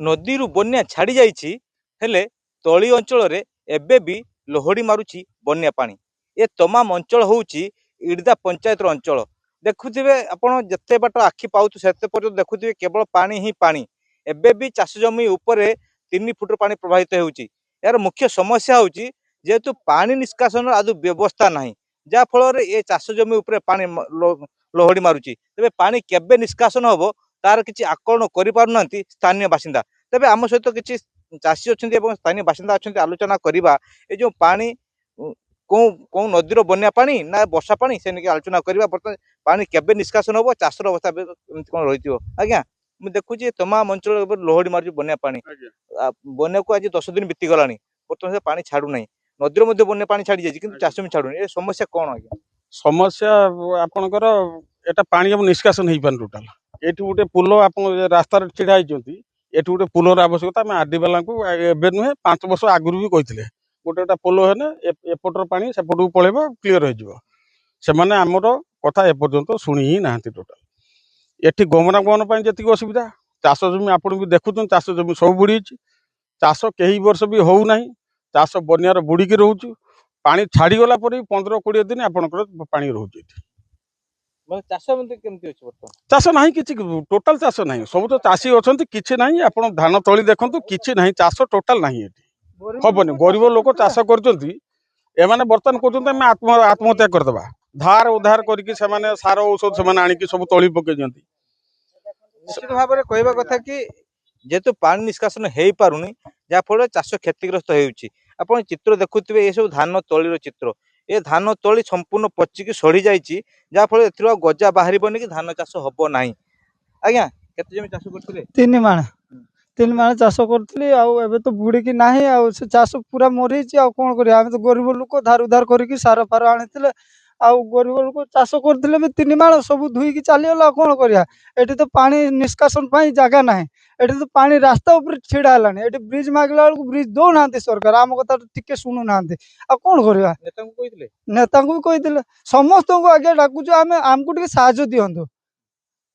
नदी बन्या छाड़ी जाइछि हेले तली अंचल रे एबे भी लोहड़ी मारुछि बन्या पानी। ए तमाम अंचल होउछि इडदा पंचायत अंचल। देखुथिबे आपण जत्ते बाट आखि पाउछु सेते पर्यंत देखुथिबे केवल पानी ही पानी। एबे भी चाष जमी उपरे 3 फुट पानी प्रभावित होउछि। यार मुख्य समस्या होउछि जेहेतु पानी निष्कासन आदि व्यवस्था नाही, जा फल रे ए चाष जमी उपरे पानी लोहड़ी मारुछि। तेबे पानी केबे निष्कासन होबो तार किछि आकलन करि पारु नांती स्थानीय बासिंदा। तेबे आम सहित किछि चाषी अछन्ति एवं स्थानीय बासिंदा अछन्ति आलोचना करिबा ए जो पानी कौ नदीर बन्या पानी ना वर्षा पानी से नेकी आलोचना करिबा। बर्तमान पानी केबे निष्कासन होबो चाषर अवस्था एमति कोन रहिथिबो। आज्ञा मु देखुछि तमाम अंचल लोहड़ी मारुछि बन्या पानी। बन्या को आज 10 दिन बीती गलानी, बर्तमान से पानी छाडू नाही। नदीर मध्ये बन्या पानी छाडी जायछि किंतु चाष में छाडुनी। ए समस्या कोन आज्ञा? समस्या आपनकर एटा पानी अब निष्कासन हेइ पान टोटल। एठी गुटे पुल आपन रास्ता रे छिडा हिचंती, एठी गुटे पुलर आवश्यकता। मैं आरडी वाला को एबे नुहे 5 वर्ष आगुरु भी कहिथिले गोटेटा पुल हेने एपटर पानी सेपटू पळेबो, क्लियर हो जिवो। से माने हमर कथा ए पर्यंत सुनी ही नाहंती टोटल। एठी गमनागमन पाई जति असुविधा, चाष जमी आपन भी देखुछन चाष जमी सब बुड़ी छि। चाष केही वर्ष भी होउ नाही, चाष बन्यार बुड़ी के रहउछु। पानी छाड़ी गला पर 15-20 दिन आपनकर पानी रहउछि एठी। माने चाष मध्ये केमति अछि बर्तमान? चाष नाही, किछि टोटल चाष नाही। सब तो चाषी अछंती, किछि नाही। आपण धान तळी देखंतु, किछि नाही, चाष टोटल नाही एठी। हबनी गरीब लोक चाष करचंती, एमाने बर्तन करचंती हम आत्महत्या करदबा। धार उधार करके सेमाने सार औषध सेमाने आनी कि सब तळी पके जंती। निश्चित भाव में कहवा कथा कि जेहेतु पानी निष्कासन हेई पारुनी, जा फल चाष क्षतिग्रस्त हेउछि। आपण चित्र देखुथिबे ए सब धान तळीर चित्र। ए धान तळी संपूर्ण पचिकी सड़ी जाइछि, जा फल एथिरो गजा बाहरिबनी कि धान चाष हबो नाही। आज्ञा केते जमी चाष करथिले? 3 माण चाष करथिली। आ एबे तो बुड़ी की नाही, आ से चाष पूरा मरिछि। आ कोन करिया, हम तो गरीब लोक धार उधार करिकि सार फार आनिथिले। आ गरीब लोक चाष करथिले भी 3 माण सब धुई की चाली गला। कोन करिया, एठी तो पानी निष्कासन पाई जागा नाही। एठी तो पानी रास्ता ऊपर छिड़ा हलानी। एठी ब्रिज मागला को ब्रिज दो नांती सरकार, आम कथा टिके सुनु नांती। आ कोन करिया, नेता को कहिथिले? नेता को भी कहिथिले, समस्त को आगे डाकुछु आमे, आमको टिके साहाय्य दियंतु।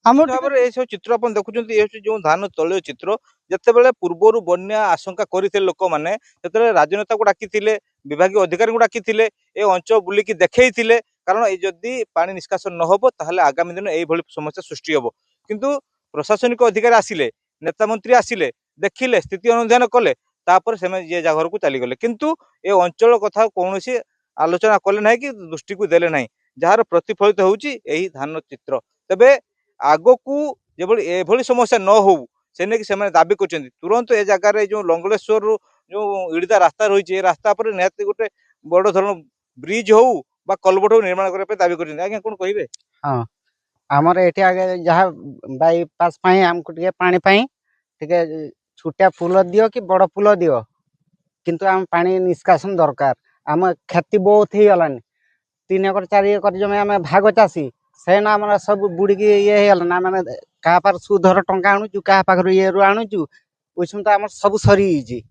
चित्र आप देखुं जो धान तल चित्र जिते पूर्वर बन्या आशंका करते लोक मैंने राजनेता को डाकी विभाग अधिकारी को डाकी अंचल बुलिकी देखई कारण जदि पानी निष्कासन न हो ताहले आगामी दिन यही समस्या सृष्टि हम। किंतु प्रशासनिक अधिकारी आसिले, नेता मंत्री आसिले, देखिले, स्थिति अनुधान कले, तापर से ये घर को चलीगले। किंतु ए अंचल कथा कौन आलोचना कले ना कि दृष्टि को देले ना, जार प्रतिफलित होउछि एही धान चित्र। तबे आगो को जब एभली समस्या न हो से दाबी कर तुरंत ए जगार जो लंगलेश्वर जो इड़दा रास्ता रही रास्ता पर निहत गोटे बड़ धरण ब्रिज हो बा कलवर्ट हो निर्माण करने दाबी कर। आज्ञा कौन कहे? हाँ, आमर एठी आगे जहाँ बाईपास पाई हमको टिके पानी पाई टिके छोटिया पुल दियो कि बड़ पुल दियो, किंतु आम पानी निष्कासन दरकार। आम क्षति बहुत ही गलानी। 3 एकर 4 एकर जमे आम भाग चाषी से ना आम सब बुड़ी ये ना मैंने क्या पार सुधर टंका आणुचु, क्या पाखर ये आणुचु, ओइसम तो आम सब सरी जी।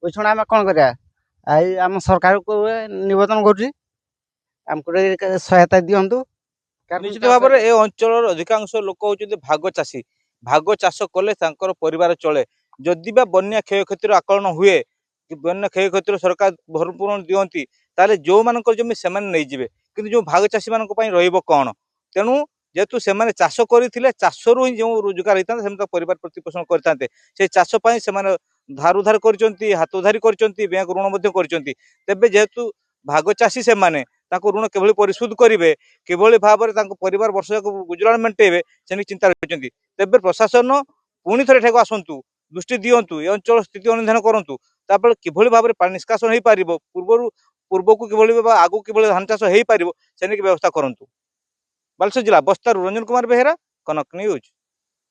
ओइसम आम कौन करिया, आई आम सरकार को निवेदन करूँ आमको सहायता दियंतु। निश्चित भाव में ए अंचल अधिकांश लोक होचंती भाग चाषी। भाग चाष कले तांकर परिवार चले। जदि बा बन्या क्षयक्षतिर आकलन हुए कि बन्या क्षयक्षतिर सरकार भरपूर दियंती ताले जो मानकर जमी से नहीं जिवे, किंतु जो भाग चाषी मान रहिबो कौन? तेणु जेहेतु से चाष करथिले चाषरू ही जो रोजगार होता है परिवार प्रतिपोषण करते से चाष पाई से धार उधार करचंती, हाथ उधारी करचंती, बैंक ऋण मध्य करचंती। तेबे जेहेतु भाग चाषी से माने ताको ऋण केभली परिशोध करिवे, केभली भाबरे ताको परिवार वर्ष गुजराण मेंटेबे से चिंता रहिचंती। तेबे प्रशासन पुणी थरे एठाको आसंतु, दृष्टि दियंतु, ए अंचल स्थिति अनुधान करंतु, तापर किभली भाबरे पानी निष्कासन हेई पारिबो, पूर्वकु किभली आगु किभली धान चाष हेई पारिबो से व्यवस्था करंतु। बालेश्वर जिला बस्तारू रंजन कुमार बेहेरा, कनक न्यूज।